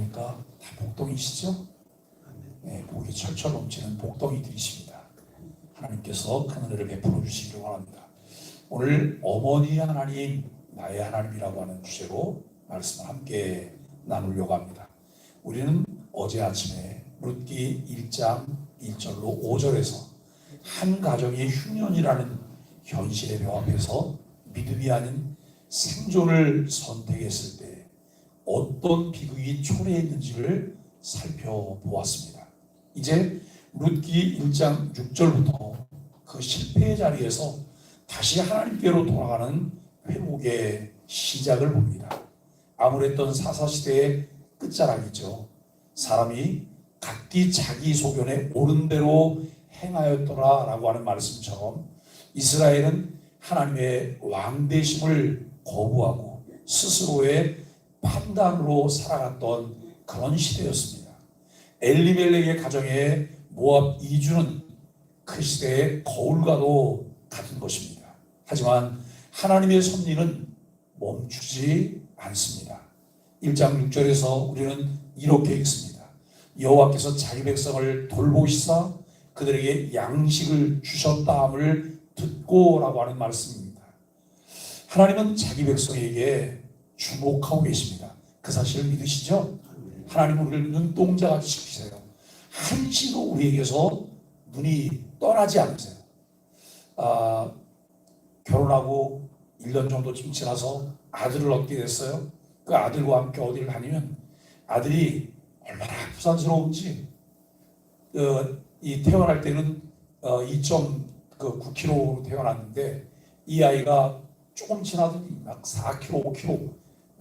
보니까 다 복덩이시죠? 네, 복이 철철 넘치는 복덩이들이십니다. 하나님께서 큰 은혜를 베풀어 주시기를 바랍니다. 오늘 어머니 하나님, 나의 하나님이라고 하는 주제로 말씀을 함께 나누려고 합니다. 우리는 어제 아침에 룻기 1장 1절로 5절에서 한 가정의 흉년이라는 현실의 벽 앞에서 믿음이 아닌 생존을 선택했을 때 어떤 비극이 초래했는지를 살펴보았습니다. 이제 룻기 1장 6절부터 그 실패의 자리에서 다시 하나님께로 돌아가는 회복의 시작을 봅니다. 암울했던 사사시대의 끝자락이죠. 사람이 각기 자기 소견에 옳은 대로 행하였더라 라고 하는 말씀처럼 이스라엘은 하나님의 왕되심을 거부하고 스스로의 판단으로 살아갔던 그런 시대였습니다. 엘리멜렉의 가정에 모압 이주는 그 시대의 거울과도 같은 것입니다. 하지만 하나님의 섭리는 멈추지 않습니다. 1장 6절에서 우리는 이렇게 읽습니다. 여호와께서 자기 백성을 돌보시사 그들에게 양식을 주셨다함을 듣고 라고 하는 말씀입니다. 하나님은 자기 백성에게 주목하고 계십니다. 그 사실을 믿으시죠? 하나님은 우리를 눈동자같이 지키세요. 한시도 우리에게서 눈이 떠나지 않으세요. 결혼하고 1년 정도쯤 지나서 아들을 얻게 됐어요. 그 아들과 함께 어디를 다니면 아들이 얼마나 부산스러운지 이 태어날 때는 2.9kg로 태어났는데 이 아이가 조금 지나더니 막 4kg, 5kg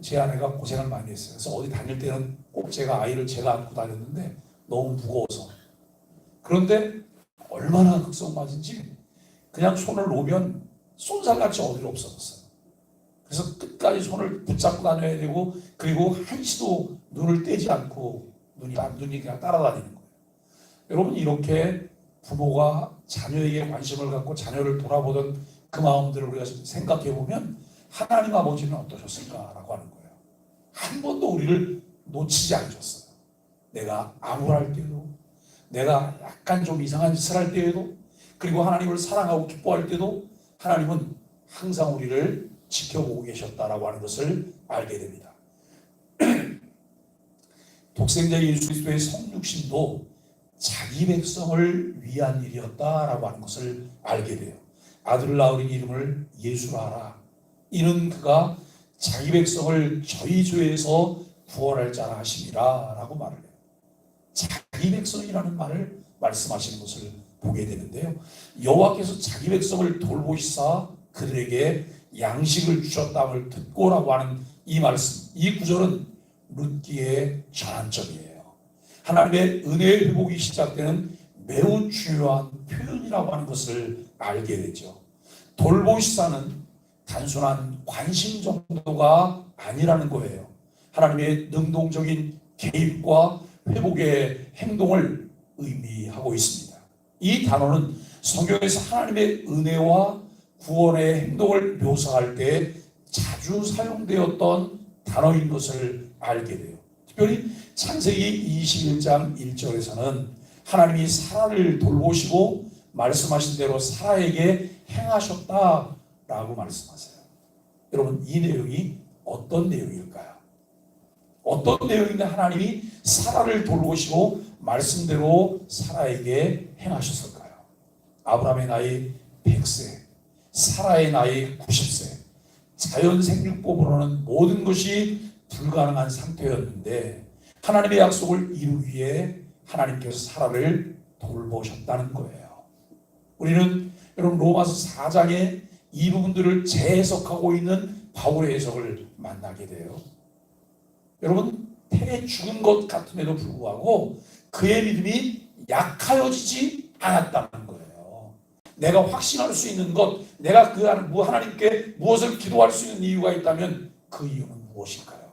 제 아내가 고생을 많이 했어요. 그래서 어디 다닐 때는 꼭 아이를 제가 안고 다녔는데 너무 무거워서. 그런데 얼마나 극성맞은지 그냥 손을 놓으면 쏜살같이 어디로 없어졌어요. 그래서 끝까지 손을 붙잡고 다녀야 되고 그리고 한시도 눈을 떼지 않고 눈이 그냥 따라다니는 거예요. 여러분 이렇게 부모가 자녀에게 관심을 갖고 자녀를 돌아보던 그 마음들을 우리가 생각해 보면 하나님 아버지는 어떠셨을까라고 하는 거예요. 한 번도 우리를 놓치지 않으셨어요. 내가 암울할 때도 내가 약간 좀 이상한 짓을 할 때에도 그리고 하나님을 사랑하고 기뻐할 때도 하나님은 항상 우리를 지켜보고 계셨다라고 하는 것을 알게 됩니다. 독생자 예수 그리스도의 성육신도 자기 백성을 위한 일이었다라고 하는 것을 알게 돼요. 아들을 낳으린 이름을 예수라 하라. 이는 그가 자기 백성을 저희 죄에서 구원할 자라 하심이라 라고 말을 해요. 자기 백성이라는 말을 말씀하시는 것을 보게 되는데요. 여호와께서 자기 백성을 돌보시사 그들에게 양식을 주셨다함을 듣고라고 하는 이 말씀, 이 구절은 룻기의 전환점이에요. 하나님의 은혜의 회복이 시작되는 매우 중요한 표현이라고 하는 것을 알게 되죠. 돌보시사는 단순한 관심 정도가 아니라는 거예요. 하나님의 능동적인 개입과 회복의 행동을 의미하고 있습니다. 이 단어는 성경에서 하나님의 은혜와 구원의 행동을 묘사할 때 자주 사용되었던 단어인 것을 알게 돼요. 특별히 창세기 21장 1절에서는 하나님이 사라를 돌보시고 말씀하신 대로 사라에게 행하셨다라고 말씀하세요. 여러분 이 내용이 어떤 내용일까요? 어떤 내용인데 하나님이 사라를 돌보시고 말씀대로 사라에게 행하셨을까요? 아브라함의 나이 100세, 사라의 나이 90세, 자연 생육법으로는 모든 것이 불가능한 상태였는데 하나님의 약속을 이루기 위해 하나님께서 사라를 돌보셨다는 거예요. 우리는 여러분 로마서 4장에 이 부분들을 재해석하고 있는 바울의 해석을 만나게 돼요. 여러분 텔에 죽은 것 같음에도 불구하고 그의 믿음이 약하여지지 않았다는 거예요. 내가 확신할 수 있는 것, 내가 그 하나님께 무엇을 기도할 수 있는 이유가 있다면 그 이유는 무엇일까요?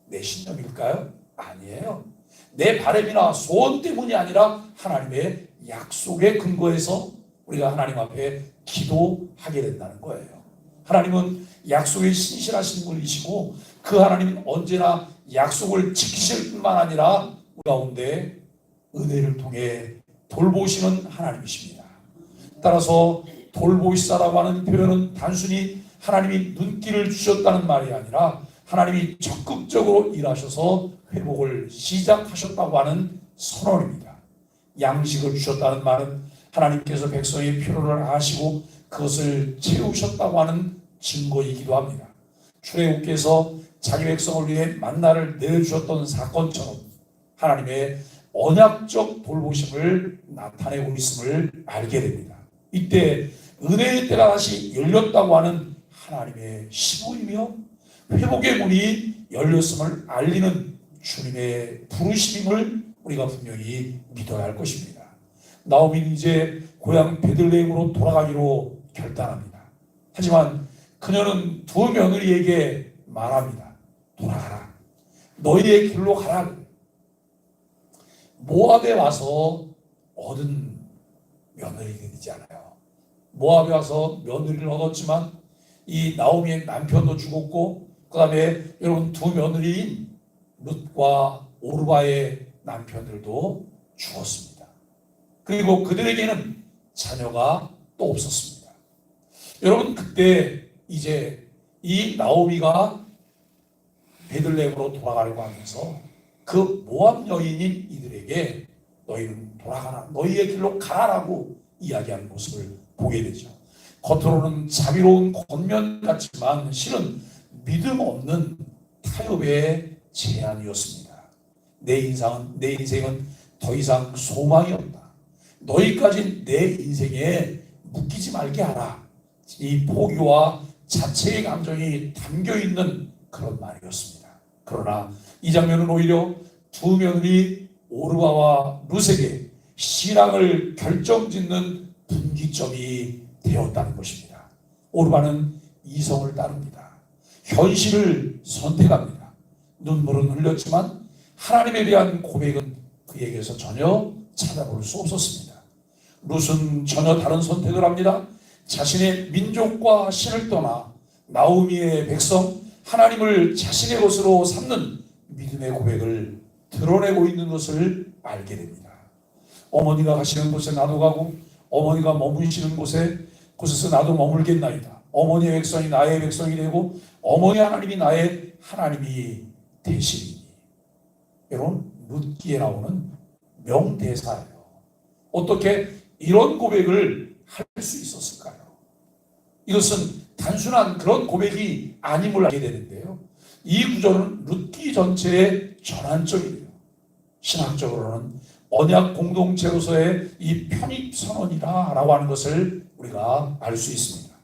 내 신념일까요? 아니에요. 내 바람이나 소원 때문이 아니라 하나님의 약속에 근거해서 우리가 하나님 앞에 기도하게 된다는 거예요. 하나님은 약속에 신실하신 분이시고 그 하나님은 언제나 약속을 지키실 뿐만 아니라 우리 가운데 은혜를 통해 돌보시는 하나님이십니다. 따라서 돌보시다라고 하는 표현은 단순히 하나님이 눈길을 주셨다는 말이 아니라 하나님이 적극적으로 일하셔서 회복을 시작하셨다고 하는 선언입니다. 양식을 주셨다는 말은 하나님께서 백성의 필요를 아시고 그것을 채우셨다고 하는 증거이기도 합니다. 출애굽께서 자기 백성을 위해 만나를 내려주셨던 사건처럼 하나님의 언약적 돌보심을 나타내고 있음을 알게 됩니다. 이때 은혜의 때가 다시 열렸다고 하는 하나님의 시보이며 회복의 문이 열렸음을 알리는 주님의 부르심을 우리가 분명히 믿어야 할 것입니다. 나오미는 이제 고향 베들레헴으로 돌아가기로 결단합니다. 하지만 그녀는 두 며느리에게 말합니다. 돌아가라. 너희의 길로 가라. 모압에 와서 얻은 며느리들이잖아요. 모압에 와서 며느리를 얻었지만 이 나오미의 남편도 죽었고 그 다음에 여러분 두 며느리인 룻과 오르바의 남편들도 죽었습니다. 그리고 그들에게는 자녀가 또 없었습니다. 여러분 그때 이제 이 나오미가 베들레헴으로 돌아가려고 하면서 그 모압 여인인 이들에게 너희는 돌아가라, 너희의 길로 가라라고 이야기하는 모습을 보게 되죠. 겉으로는 자비로운 권면 같지만 실은 믿음 없는 타협의 제안이었습니다. 내 인생은 더 이상 소망이 없다. 너희까지 내 인생에 묶이지 말게 하라. 이 포기와 자체의 감정이 담겨있는 그런 말이었습니다. 그러나 이 장면은 오히려 두 며느리 오르바와 룻에게 신앙을 결정짓는 분기점이 되었다는 것입니다. 오르바는 이성을 따릅니다. 현실을 선택합니다. 눈물은 흘렸지만 하나님에 대한 고백은 그에게서 전혀 찾아볼 수 없었습니다. 룻은 전혀 다른 선택을 합니다. 자신의 민족과 신을 떠나 나오미의 백성 하나님을 자신의 것으로 삼는 믿음의 고백을 드러내고 있는 것을 알게 됩니다. 어머니가 가시는 곳에 나도 가고 어머니가 머무시는 곳에서 나도 머물겠나이다. 어머니의 백성이 나의 백성이 되고 어머니 하나님이 나의 하나님이 되시리니. 여러분 룻기에 나오는 명대사예요. 어떻게 이런 고백을 할 수 있었을까요? 이것은 단순한 그런 고백이 아님을 알게 되는데요. 이 구절은 룻기 전체의 전환점이에요. 신학적으로는 언약 공동체로서의 이 편입 선언이라고 하는 것을 우리가 알 수 있습니다.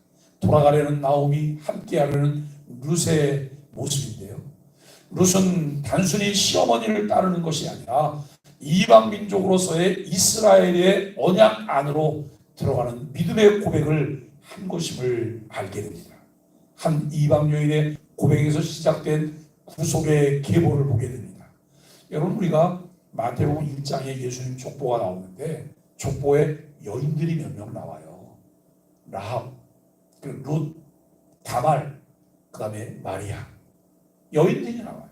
돌아가려는 나오미, 함께하려는 룻의 모습인데요. 룻은 단순히 시어머니를 따르는 것이 아니라 이방 민족으로서의 이스라엘의 언약 안으로 들어가는 믿음의 고백을 한 것임을 알게 됩니다. 한 이방 여인의 고백에서 시작된 구속의 계보를 보게 됩니다. 여러분 우리가 마태복음 1장에 예수님 족보가 나오는데 족보에 여인들이 몇 명 나와요. 라합, 룻, 다말, 그 다음에 마리아. 여인들이 나와요.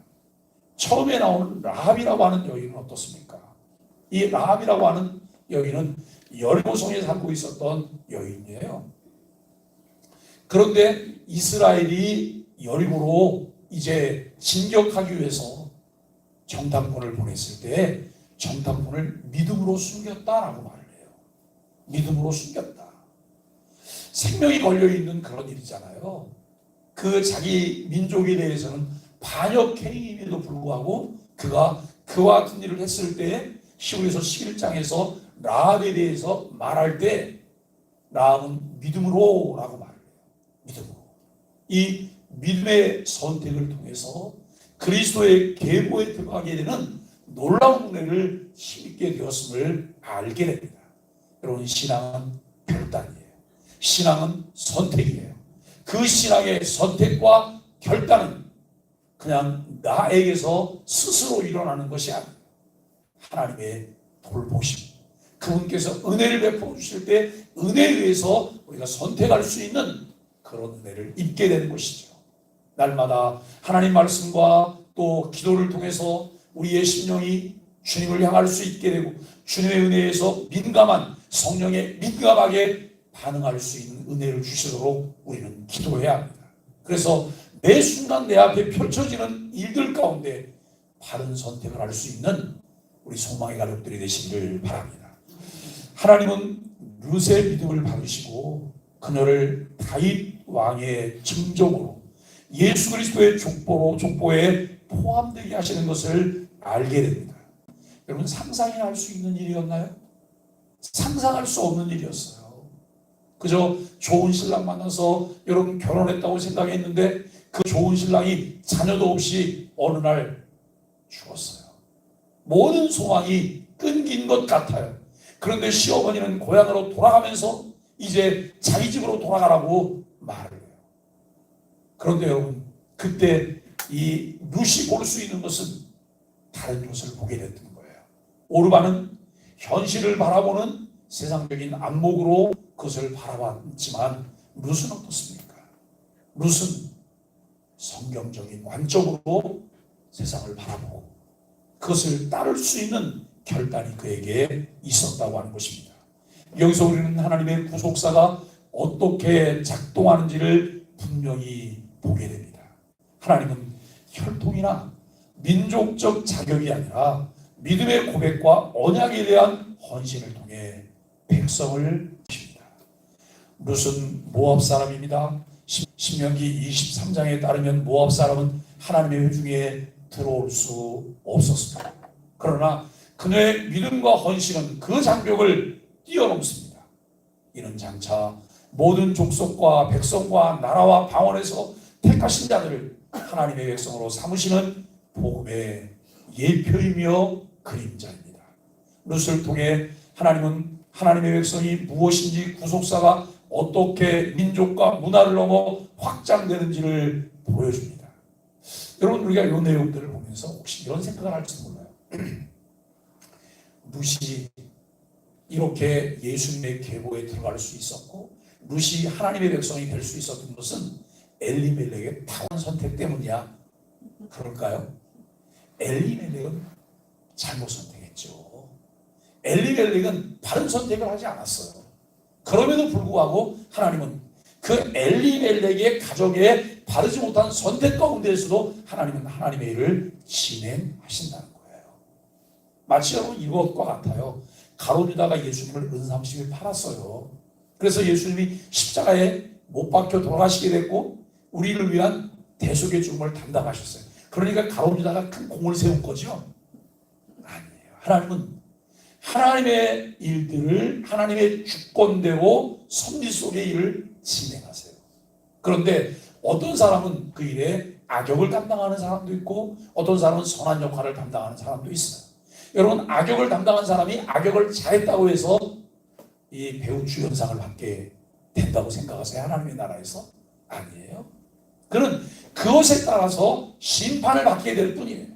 처음에 나오는 라합이라고 하는 여인은 어떻습니까? 이 라합이라고 하는 여인은 여리고성에 살고 있었던 여인이에요. 그런데 이스라엘이 여리고로 이제 진격하기 위해서 정탐꾼을 보냈을 때 정탐꾼을 믿음으로 숨겼다라고 말을 해요. 믿음으로 숨겼다. 생명이 걸려있는 그런 일이잖아요. 그 자기 민족에 대해서는 반역 행위임에도 불구하고 그가 그와 같은 일을 했을 때 시므리서 11장에서 라합에 대해서 말할 때 라합은 믿음으로 라고 말을 해요. 믿음으로. 이 믿음의 선택을 통해서 그리스도의 계보에 들어가게 되는 놀라운 은혜를 힘있게 되었음을 알게 됩니다. 여러분 신앙은 결단이에요. 신앙은 선택이에요. 그 신앙의 선택과 결단은 그냥 나에게서 스스로 일어나는 것이 아니에요. 하나님의 돌보심. 그분께서 은혜를 베풀어 주실 때 은혜에 의해서 우리가 선택할 수 있는 그런 은혜를 입게 되는 것이죠. 날마다 하나님 말씀과 또 기도를 통해서 우리의 심령이 주님을 향할 수 있게 되고 주님의 은혜에서 민감한 성령에 민감하게 반응할 수 있는 은혜를 주시도록 우리는 기도해야 합니다. 그래서 매 순간 내 앞에 펼쳐지는 일들 가운데 바른 선택을 할 수 있는 우리 소망의 가족들이 되시기를 바랍니다. 하나님은 룻의 믿음을 받으시고 그녀를 다윗 왕의 증종으로 예수 그리스도의 족보에 포함되게 하시는 것을 알게 됩니다. 여러분, 상상이나 할 수 있는 일이었나요? 상상할 수 없는 일이었어요. 그저 좋은 신랑 만나서 여러분 결혼했다고 생각했는데 그 좋은 신랑이 자녀도 없이 어느 날 죽었어요. 모든 소망이 끊긴 것 같아요. 그런데 시어머니는 고향으로 돌아가면서 이제 자기 집으로 돌아가라고 말을 해요. 그런데 여러분, 그때 이 룻이 볼 수 있는 것은 다른 것을 보게 됐던 거예요. 오르바는 현실을 바라보는 세상적인 안목으로 그것을 바라봤지만 룻은 어떻습니까? 룻은 성경적인 관점으로 세상을 바라보고 그것을 따를 수 있는 결단이 그에게 있었다고 하는 것입니다. 여기서 우리는 하나님의 구속사가 어떻게 작동하는지를 분명히 보게 됩니다. 하나님은 혈통이나 민족적 자격이 아니라 믿음의 고백과 언약에 대한 헌신을 통해 백성을 주십니다. 룻은 모압 사람입니다. 신명기 23장에 따르면 모압 사람은 하나님의 회중에 들어올 수 없었습니다. 그러나 그녀의 믿음과 헌신은 그 장벽을 뛰어넘습니다. 이는 장차 모든 족속과 백성과 나라와 방언에서 택하신 자들을 하나님의 백성으로 삼으시는 복음의 예표이며 그림자입니다. 룻을 통해 하나님은 하나님의 백성이 무엇인지 구속사가 어떻게 민족과 문화를 넘어 확장되는지를 보여줍니다. 여러분, 우리가 이 내용들을 보면서 혹시 이런 생각을 할지도 몰라요. 룻이 이렇게 예수님의 계보에 들어갈 수 있었고 룻이 하나님의 백성이 될 수 있었던 것은 엘리멜렉의 타원 선택 때문이야. 그럴까요? 엘리멜렉은 잘못 선택했죠. 엘리멜렉은 바른 선택을 하지 않았어요. 그럼에도 불구하고 하나님은 그 엘리멜렉의 가정에 바르지 못한 선택 가운데에서도 하나님은 하나님의 일을 진행하신다는 거예요. 마치 여러분 이것과 같아요. 가룟 유다가 예수님을 은삼십일 팔았어요. 그래서 예수님이 십자가에 못 박혀 돌아가시게 됐고 우리를 위한 대속의 죽음을 담당하셨어요. 그러니까 가룟 유다가 큰 공을 세운 거죠? 아니에요. 하나님은 하나님의 일들을 하나님의 주권대로 섭리 속의 일을 진행하세요. 그런데 어떤 사람은 그 일에 악역을 담당하는 사람도 있고 어떤 사람은 선한 역할을 담당하는 사람도 있어요. 여러분, 악역을 담당한 사람이 악역을 잘했다고 해서 이 배우 주연상을 받게 된다고 생각하세요? 하나님의 나라에서? 아니에요. 그는 그것에 따라서 심판을 받게 될 뿐이에요.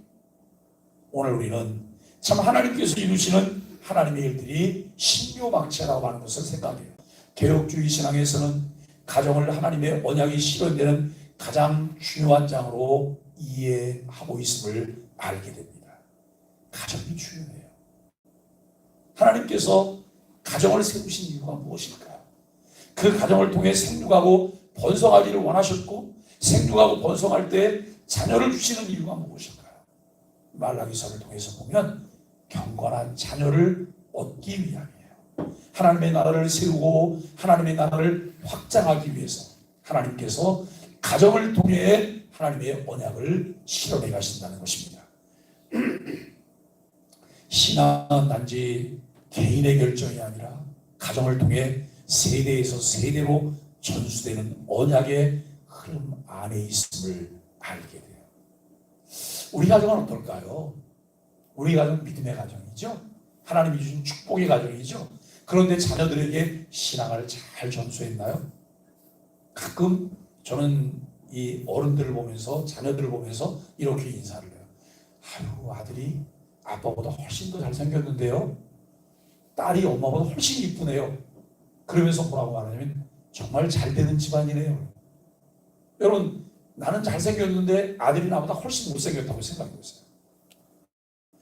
오늘 우리는 참 하나님께서 이루시는 하나님의 일들이 신묘방체라고 하는 것을 생각해요. 개혁주의 신앙에서는 가정을 하나님의 언약이 실현되는 가장 중요한 장으로 이해하고 있음을 알게 됩니다. 가정이 중요해요. 하나님께서 가정을 세우신 이유가 무엇일까요? 그 가정을 통해 생육하고 번성하기를 원하셨고 생육하고 번성할 때 자녀를 주시는 이유가 무엇일까요? 말라기서를 통해서 보면 경건한 자녀를 얻기 위함이에요. 하나님의 나라를 세우고 하나님의 나라를 확장하기 위해서 하나님께서 가정을 통해 하나님의 언약을 실현해 가신다는 것입니다. 신앙은 단지 개인의 결정이 아니라 가정을 통해 세대에서 세대로 전수되는 언약의 흐름 안에 있음을 알게 돼요. 우리 가정은 어떨까요? 우리 가정은 믿음의 가정이죠. 하나님이 주신 축복의 가정이죠. 그런데 자녀들에게 신앙을 잘 전수했나요? 가끔 저는 이 어른들을 보면서 자녀들을 보면서 이렇게 인사를 해요. 아유, 아들이 아빠보다 훨씬 더 잘생겼는데요. 딸이 엄마보다 훨씬 이쁘네요. 그러면서 뭐라고 말하냐면 정말 잘 되는 집안이네요. 여러분, 나는 잘생겼는데 아들이 나보다 훨씬 못생겼다고 생각했어요.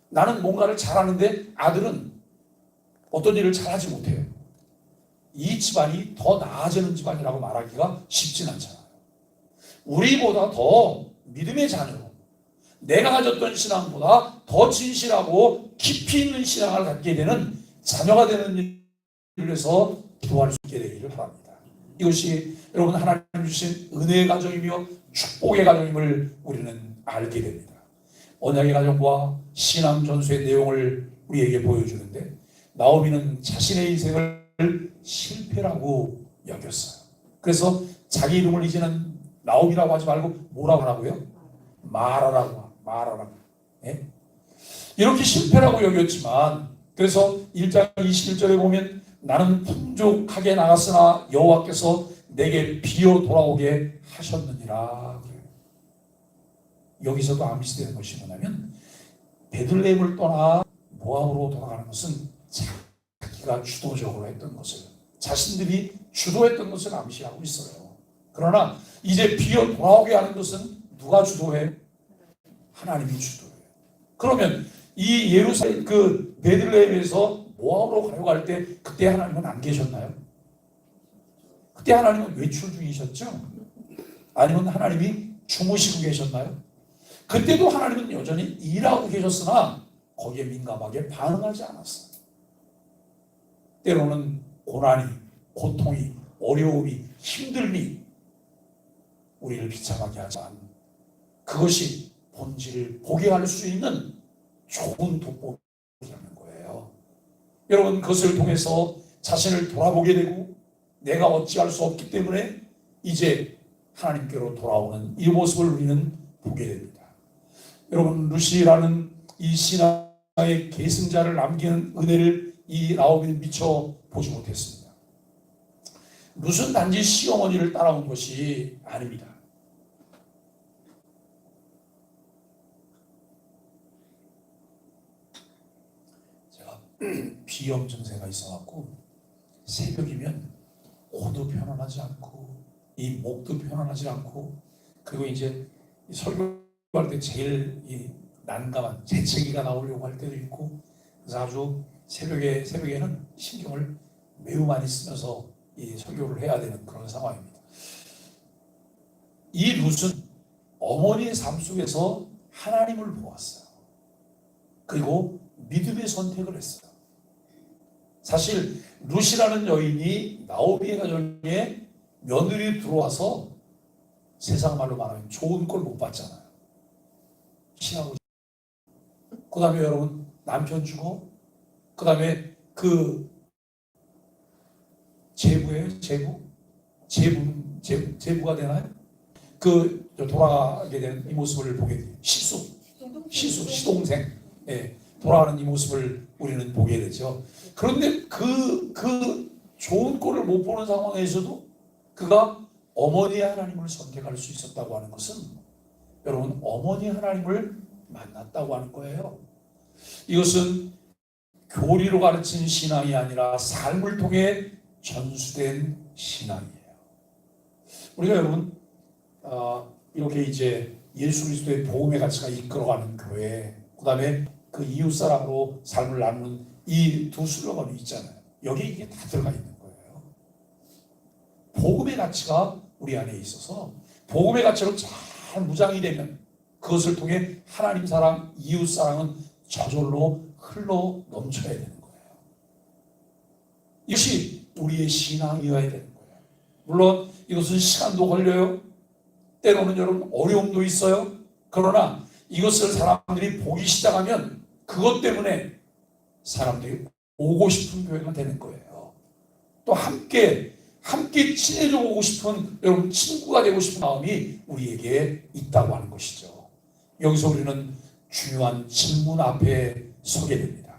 나는 뭔가를 잘하는데 아들은 어떤 일을 잘하지 못해요. 이 집안이 더 나아지는 집안이라고 말하기가 쉽진 않잖아요. 우리보다 더 믿음의 자녀로 내가 가졌던 신앙보다 더 진실하고 깊이 있는 신앙을 갖게 되는 자녀가 되는 일을 위해서 기도할 수 있게 되기를 바랍니다. 이것이 여러분 하나님 주신 은혜의 가정이며 축복의 가정임을 우리는 알게 됩니다. 언약의 가정과 신앙 전수의 내용을 우리에게 보여주는데 나오미는 자신의 인생을 실패라고 여겼어요. 그래서 자기 이름을 이제는 나오미라고 하지 말고 뭐라고 하라고요? 마라라고. 예? 이렇게 실패라고 여겼지만 그래서 1장 21절에 보면 나는 풍족하게 나갔으나 여호와께서 내게 비어 돌아오게 하셨느니라. 여기서도 암시되는 것이 뭐냐면 베들레헴을 떠나 모압으로 돌아가는 것은 자기가 주도적으로 했던 것을 자신들이 주도했던 것을 암시하고 있어요. 그러나 이제 비어 돌아오게 하는 것은 누가 주도해? 하나님이 주도해요. 그러면 이 예루살렘 그 베들레헴에서 모압으로 가려고 할 때 그때 하나님은 안 계셨나요? 그때 하나님은 외출 중이셨죠? 아니면 하나님이 주무시고 계셨나요? 그때도 하나님은 여전히 일하고 계셨으나 거기에 민감하게 반응하지 않았어요. 때로는 고난이, 고통이, 어려움이, 힘듦이 우리를 비참하게 하지만 그것이 본질을 보게 할 수 있는 좋은 돋보기라는 거예요. 여러분 그것을 통해서 자신을 돌아보게 되고 내가 어찌할 수 없기 때문에 이제 하나님께로 돌아오는 이 모습을 우리는 보게 됩니다. 여러분 루시라는 이 신앙의 계승자를 남기는 은혜를 이 나오미는 미처 보지 못했습니다. 룻은 단지 시어머니를 따라온 것이 아닙니다. 제가 비염 증세가 있어갖고 새벽이면 코도 편안하지 않고 이 목도 편안하지 않고 그리고 이제 설교할 때 제일 이 난감한 재채기가 나오려고 할 때도 있고 그래서 아주 새벽에는 신경을 매우 많이 쓰면서 이 설교를 해야 되는 그런 상황입니다. 이 룻은 어머니의 삶 속에서 하나님을 보았어요. 그리고 믿음의 선택을 했어요. 사실 룻이라는 여인이 나오미의 가정에 며느리 들어와서 세상 말로 말하면 좋은 걸 못 봤잖아요. 신하고 그 다음에 여러분 남편 주고 그 다음에 그 제부가 되나요? 그 돌아가게 된 이 모습을 보게 돼요. 시동생 돌아가는 이 모습을 우리는 보게 되죠. 그런데 그 좋은 꼴을 못 보는 상황에서도 그가 어머니 하나님을 선택할 수 있었다고 하는 것은 여러분 어머니 하나님을 만났다고 하는 거예요. 이것은 교리로 가르친 신앙이 아니라 삶을 통해 전수된 신앙이에요. 우리가 여러분 이렇게 이제 예수 그리스도의 복음의 가치가 이끌어가는 교회, 그 다음에 그 이웃 사람으로 삶을 나누는 이 두 슬로건이 있잖아요. 여기에 이게 다 들어가 있는 거예요. 복음의 가치가 우리 안에 있어서 복음의 가치로 잘 무장이 되면 그것을 통해 하나님 사랑, 이웃 사랑은 저절로 흘러 넘쳐야 되는 거예요. 이것이 우리의 신앙이어야 되는 거예요. 물론 이것은 시간도 걸려요. 때로는 여러분 어려움도 있어요. 그러나 이것을 사람들이 보기 시작하면 그것 때문에 사람들이 오고 싶은 교회가 되는 거예요. 또 함께 친해져 오고 싶은 여러분 친구가 되고 싶은 마음이 우리에게 있다고 하는 것이죠. 여기서 우리는 중요한 질문 앞에 서게 됩니다.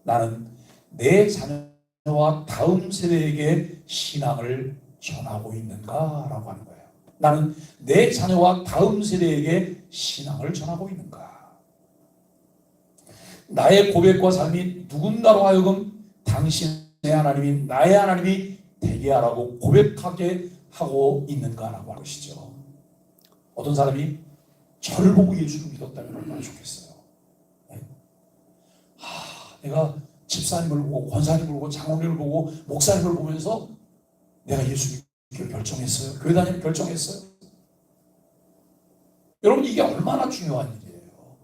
나는 내 자녀와 다음 세대에게 신앙을 전하고 있는가? 라고 하는 거예요. 나는 내 자녀와 다음 세대에게 신앙을 전하고 있는가? 나의 고백과 삶이 누군가로 하여금 당신의 하나님이 나의 하나님이 되게 하라고 고백하게 하고 있는가라고 하는 것이죠. 어떤 사람이 저를 보고 예수를 믿었다면 얼마나 좋겠어요. 네. 내가 집사님을 보고 권사님을 보고 장로님을 보고 목사님을 보면서 내가 예수 믿기로 결정했어요. 교회 다니면 결정했어요. 여러분, 이게 얼마나 중요한 일이에요.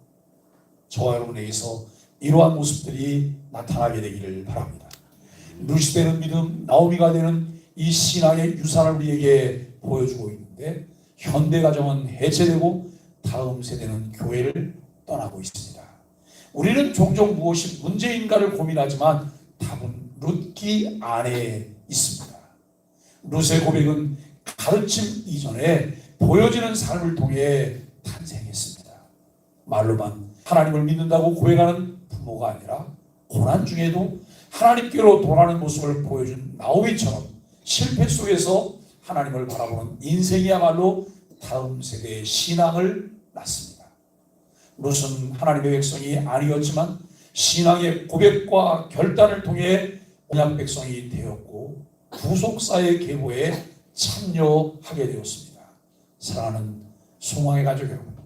저와 여러분에게서 이러한 모습들이 나타나게 되기를 바랍니다. 루시 되는 믿음, 나오미가 되는 이 신앙의 유산을 우리에게 보여주고 있는데, 현대 가정은 해체되고 다음 세대는 교회를 떠나고 있습니다. 우리는 종종 무엇이 문제인가를 고민하지만 답은 룻기 안에 있습니다. 룻의 고백은 가르침 이전에 보여지는 삶을 통해 탄생했습니다. 말로만 하나님을 믿는다고 고백하는 부모가 아니라 고난 중에도 하나님께로 돌아가는 모습을 보여준 나오미처럼 실패 속에서 하나님을 바라보는 인생이야말로 다음 세대의 신앙을 낳습니다. 룻은 하나님의 백성이 아니었지만 신앙의 고백과 결단을 통해 언약 백성이 되었고 구속사의 계보에 참여하게 되었습니다. 사랑하는 소망의 가족 여러분,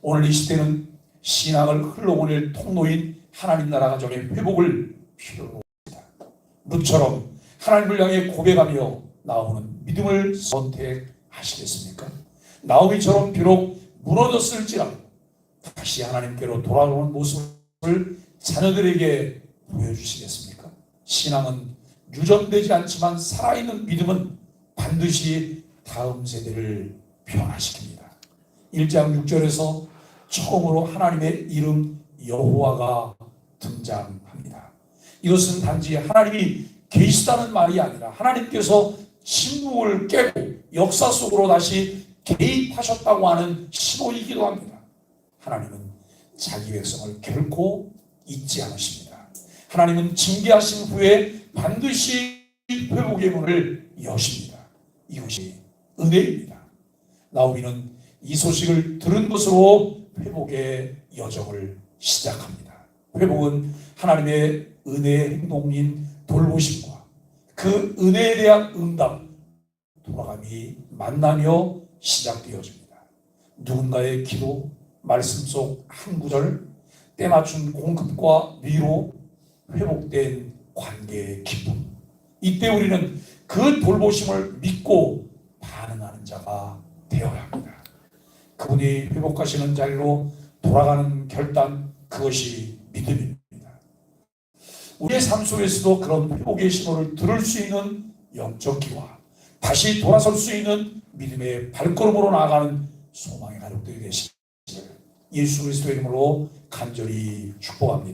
오늘 이 시대는 신앙을 흘러보낼 통로인 하나님 나라 가정의 회복을 필요로 합니다. 룻처럼 하나님을 향해 고백하며 나오는 믿음을 선택하시겠습니까? 나오미처럼 비록 무너졌을지라도 다시 하나님께로 돌아오는 모습을 자녀들에게 보여주시겠습니까? 신앙은 유전되지 않지만 살아있는 믿음은 반드시 다음 세대를 변화시킵니다. 1장 6절에서 처음으로 하나님의 이름 여호와가 등장합니다. 이것은 단지 하나님이 계시다는 말이 아니라 하나님께서 침묵을 깨고 역사 속으로 다시 개입하셨다고 하는 신호이기도 합니다. 하나님은 자기 백성을 결코 잊지 않으십니다. 하나님은 징계하신 후에 반드시 회복의 문을 여십니다. 이것이 은혜입니다. 나오미는 이 소식을 들은 것으로 회복의 여정을 시작합니다. 회복은 하나님의 은혜의 행동인 돌보심과 그 은혜에 대한 응답, 돌아감이 만나며 시작되어집니다. 누군가의 기도, 말씀 속 한 구절, 때맞춘 공급과 위로, 회복된 관계의 기쁨. 이때 우리는 그 돌보심을 믿고 반응하는 자가 되어야 합니다. 그분이 회복하시는 자리로 돌아가는 결단, 그것이 믿음입니다. 우리의 삶 속에서도 그런 회복의 신호를 들을 수 있는 영적 기와, 다시 돌아설 수 있는 믿음의 발걸음으로 나아가는 소망의 가족들이 되시기를 예수 그리스도의 이름으로 간절히 축복합니다.